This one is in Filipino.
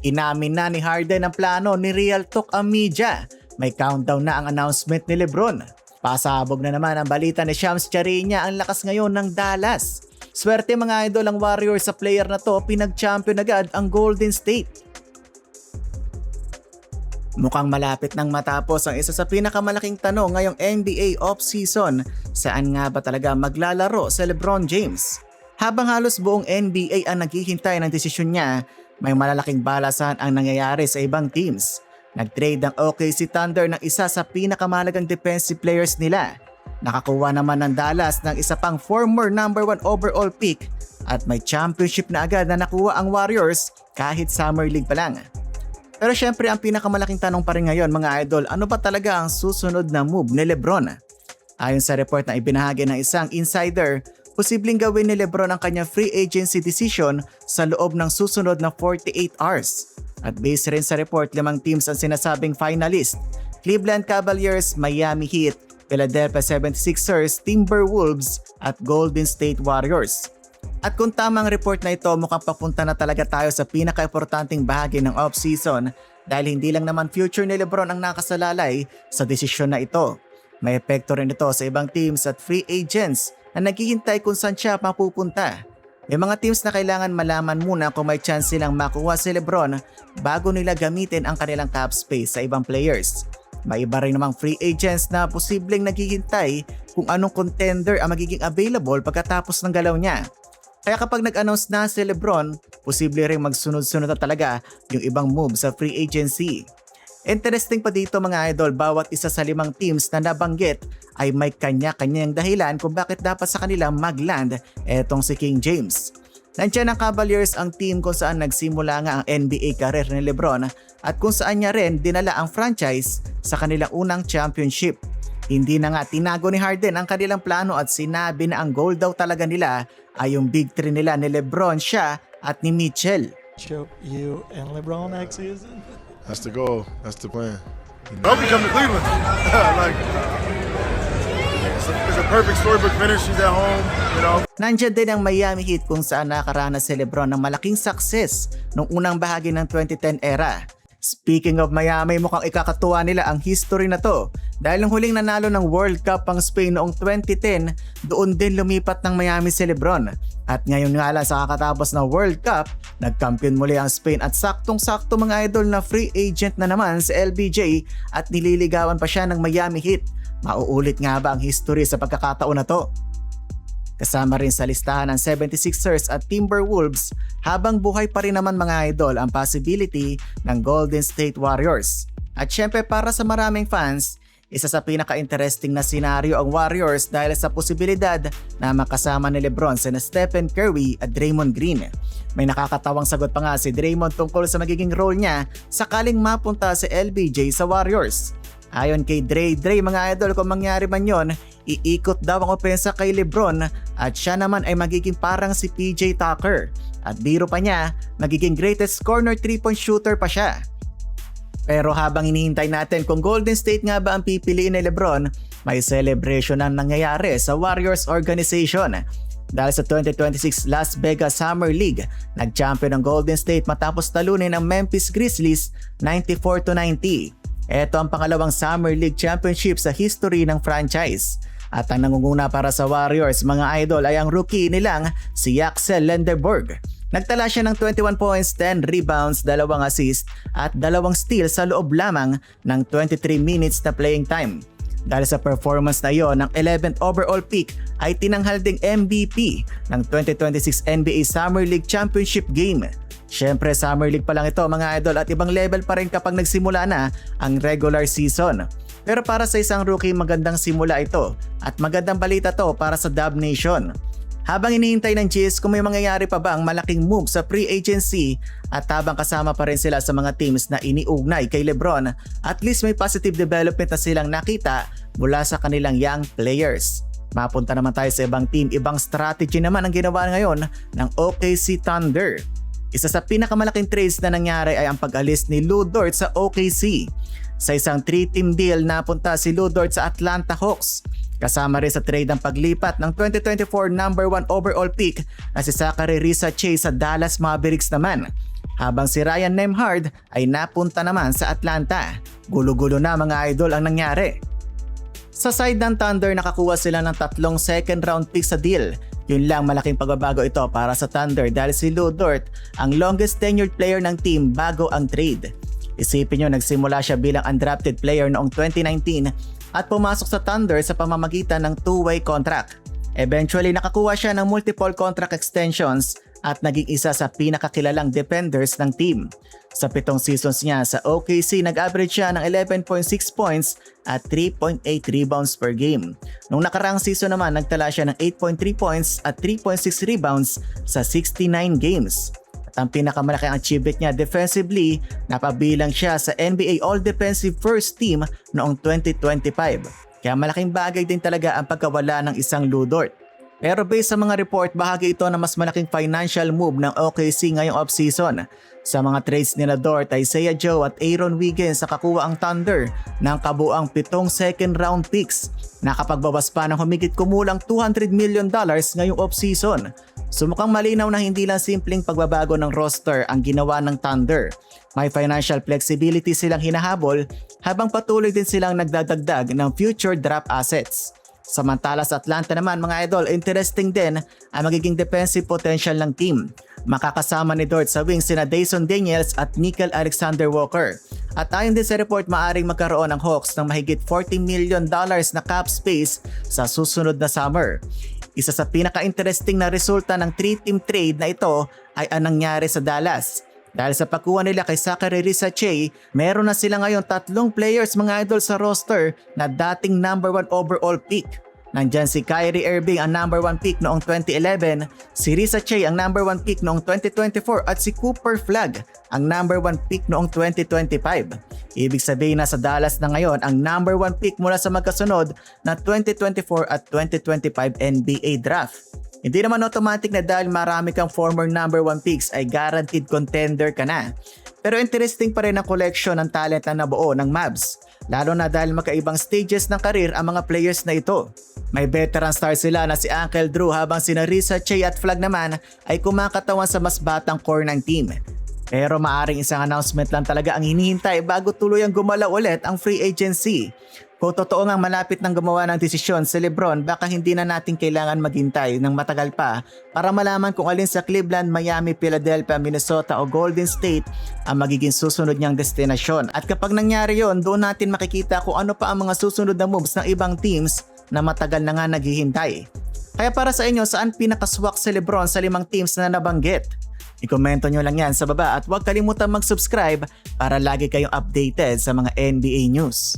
Inamin na ni Harden ang plano ni Real Talk ang media. May countdown na ang announcement ni LeBron. Pasabog na naman ang balita ni Shams Charania ang lakas ngayon ng Dallas. Swerte mga idol ang Warriors sa player na to, pinag-champion agad ang Golden State. Mukhang malapit nang matapos ang isa sa pinakamalaking tanong ngayong NBA offseason. Saan nga ba talaga maglalaro si LeBron James? Habang halos buong NBA ang naghihintay ng desisyon niya, may malalaking balasan ang nangyayari sa ibang teams. Nag-trade ang OKC Thunder ng isa sa pinakamahalagang defensive players nila. Nakakuha naman ng Dallas ng isa pang former number 1 overall pick at may championship na agad na nakuha ang Warriors kahit Summer League pa lang. Pero syempre ang pinakamalaking tanong pa rin ngayon mga idol, ano ba talaga ang susunod na move ni LeBron? Ayon sa report na ibinahagi ng isang insider, posibleng gawin ni LeBron ang kanyang free agency decision sa loob ng susunod na 48 hours. At base rin sa report, 5 teams ang sinasabing finalist: Cleveland Cavaliers, Miami Heat, Philadelphia 76ers, Timberwolves at Golden State Warriors. At kung tama ang report na ito, mukhang papunta na talaga tayo sa pinaka-importanting bahagi ng offseason dahil hindi lang naman future ni LeBron ang nakasalalay sa desisyon na ito. May epekto rin ito sa ibang teams at free agents na naghihintay kung saan siya mapupunta. May mga teams na kailangan malaman muna kung may chance silang makuha si LeBron bago nila gamitin ang kanilang cap space sa ibang players. May iba rin namang free agents na posibleng naghihintay kung anong contender ang magiging available pagkatapos ng galaw niya. Kaya kapag nag-announce na si LeBron, posible rin magsunod-sunod na talaga yung ibang move sa free agency. Interesting pa dito mga idol, bawat isa sa 5 teams na nabanggit ay may kanya-kanyang dahilan kung bakit dapat sa kanila mag-land etong si King James. Nandiyan ang Cavaliers, ang team kung saan nagsimula nga ang NBA career ni LeBron at kung saan niya rin dinala ang franchise sa kanilang unang championship. Hindi na nga tinago ni Harden ang kanilang plano at sinabi na ang goal daw talaga nila ay yung big three nila ni LeBron, siya at ni Mitchell. Choke you and LeBron next season. That's the goal. That's the plan. I hope he come to Cleveland. Like, it's a perfect storybook finish. He's at home, you know. Nandiyan din ang Miami Heat kung saan nakaranas si LeBron ng malaking success nung unang bahagi ng 2010 era. Speaking of Miami, mukhang ikakatuwa nila ang history na to dahil nung huling nanalo ng World Cup ang Spain noong 2010, doon din lumipat ng Miami si LeBron. At ngayon nga lang sa kakatapos na World Cup, nagkampiyon muli ang Spain at saktong-sakto mga idol na free agent na naman si LBJ at nililigawan pa siya ng Miami Heat. Mauulit nga ba ang history sa pagkakataon na to? Kasama rin sa listahan ng 76ers at Timberwolves habang buhay pa rin naman mga idol ang possibility ng Golden State Warriors. At syempre para sa maraming fans, isa sa pinaka-interesting na senaryo ang Warriors dahil sa posibilidad na makasama ni LeBron sina Stephen Curry at Draymond Green. May nakakatawang sagot pa nga si Draymond tungkol sa magiging role niya sakaling mapunta si LBJ sa Warriors. Ayon kay Dre mga idol, kung mangyari man yon, iikot daw ang opensa kay LeBron at siya naman ay magiging parang si PJ Tucker. At biro pa niya, magiging greatest corner 3-point shooter pa siya. Pero habang hinihintay natin kung Golden State nga ba ang pipiliin ni LeBron, may celebration ang nangyayari sa Warriors organization. Dahil sa 2026 Las Vegas Summer League, nag-champion ang Golden State matapos talunin ang Memphis Grizzlies 94-90. Ito ang pangalawang Summer League Championship sa history ng franchise. At ang nangunguna para sa Warriors mga idol ay ang rookie nilang si Axel Lendeborg. Nagtala siya ng 21 points, 10 rebounds, 2 assists at 2 steals sa loob lamang ng 23 minutes na playing time. Dahil sa performance na iyon, ang 11th overall pick ay tinanghal ding MVP ng 2026 NBA Summer League Championship game. Syempre Summer League pa lang ito mga idol at ibang level pa rin kapag nagsimula na ang regular season. Pero para sa isang rookie, magandang simula ito at magandang balita to para sa Dub Nation. Habang hinihintay ng G's kung may mangyayari pa ba ang malaking move sa free agency at habang kasama pa rin sila sa mga teams na iniugnay kay LeBron, at least may positive development na silang nakita mula sa kanilang young players. Mapunta naman tayo sa ibang team, ibang strategy naman ang ginawa ngayon ng OKC Thunder. Isa sa pinakamalaking trades na nangyari ay ang pag-alis ni Lu Dort sa OKC. Sa isang 3-team deal napunta si Lu Dort sa Atlanta Hawks. Kasama rin sa trade ang paglipat ng 2024 number 1 overall pick na si Zachary Risa Chase sa Dallas Mavericks naman. habang si Ryan Nembhard ay napunta naman sa Atlanta. Gulo-gulo na mga idol ang nangyari. Sa side ng Thunder, nakakuha sila ng 3 second round pick sa deal. Yun lang, malaking pagbabago ito para sa Thunder dahil si Lu Dort ang longest tenured player ng team bago ang trade. Isipin nyo, nagsimula siya bilang undrafted player noong 2019 at pumasok sa Thunder sa pamamagitan ng 2-way contract. Eventually, nakakuha siya ng multiple contract extensions at naging isa sa pinakakilalang defenders ng team. Sa 7 seasons niya sa OKC, nag-average siya ng 11.6 points at 3.8 rebounds per game. Nung nakaraang season naman, nagtala siya ng 8.3 points at 3.6 rebounds sa 69 games. At ang pinakamalaking achievement niya defensively, napabilang siya sa NBA All-Defensive First Team noong 2025. Kaya malaking bagay din talaga ang pagkawala ng isang Lu Dort. Pero based sa mga report, bahagi ito na mas malaking financial move ng OKC ngayong offseason. Sa mga trades nila Dort, Isaiah Joe at Aaron Wiggins sa kakuha ang Thunder ng kabuang 7 second round picks. Nakapagbawas pa ng humigit kumulang $200 million ngayong offseason. So mukhang malinaw na hindi lang simpleng pagbabago ng roster ang ginawa ng Thunder. May financial flexibility silang hinahabol habang patuloy din silang nagdadagdag ng future draft assets. Samantala sa Atlanta naman mga idol, interesting din ang magiging defensive potential ng team. Makakasama ni Dort sa wings sina Dyson Daniels at Nickeil Alexander-Walker. At ayon din sa report, maaring magkaroon ng Hawks ng mahigit $40 million na cap space sa susunod na summer. Isa sa pinaka-interesting na resulta ng 3-team trade na ito ay ang nangyari sa Dallas. Dahil sa pagkuha nila kay Zachary Risache, meron na sila ngayon 3 players mga idol sa roster na dating number 1 overall pick. Nandyan si Kyrie Irving ang number 1 pick noong 2011, si Risache ang number 1 pick noong 2024 at si Cooper Flagg ang number 1 pick noong 2025. Ibig sabihin na sa Dallas na ngayon ang number 1 pick mula sa magkasunod na 2024 at 2025 NBA draft. Hindi naman automatic na dahil marami kang former number 1 picks ay guaranteed contender ka na. Pero interesting pa rin ang collection ng talent na nabuo ng Mavs. Lalo na dahil magkaibang stages ng karir ang mga players na ito. May veteran star sila na si Uncle Drew habang sina Risache at Flagg naman ay kumakatawan sa mas batang core ng team. Pero maaring isang announcement lang talaga ang hinihintay bago tuluyang gumalaw ulit ang free agency. Kung totoo ngang malapit nang gumawa ng desisyon si LeBron, baka hindi na natin kailangan maghintay ng matagal pa para malaman kung alin sa Cleveland, Miami, Philadelphia, Minnesota o Golden State ang magiging susunod niyang destinasyon. At kapag nangyari yon, doon natin makikita kung ano pa ang mga susunod na moves ng ibang teams na matagal na nga naghihintay. Kaya para sa inyo, saan pinakaswak si LeBron sa 5 teams na nabanggit? I-komento nyo lang yan sa baba at huwag kalimutan mag-subscribe para lagi kayong updated sa mga NBA news.